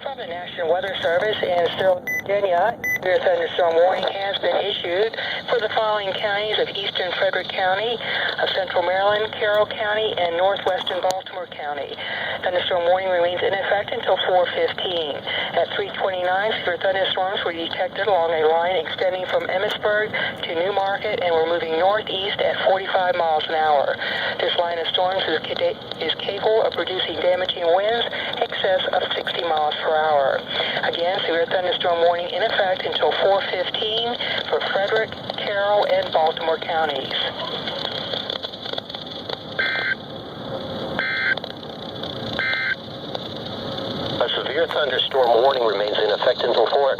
From the National Weather Service in Sterling, Virginia, severe thunderstorm warning has been issued for the following counties of eastern Frederick County, central Maryland, Carroll County, and northwestern Baltimore County. Thunderstorm warning remains in effect until 4:15. At 3:29, severe thunderstorms were detected along a line extending from Emmitsburg to Newmarket and were moving northeast at 45 miles an hour. This line of storms is capable of producing damaging winds excess of 60 miles per hour. Again, severe thunderstorm warning in effect until 4:15 for Frederick, Carroll, and Baltimore counties. A severe thunderstorm warning remains in effect until 4.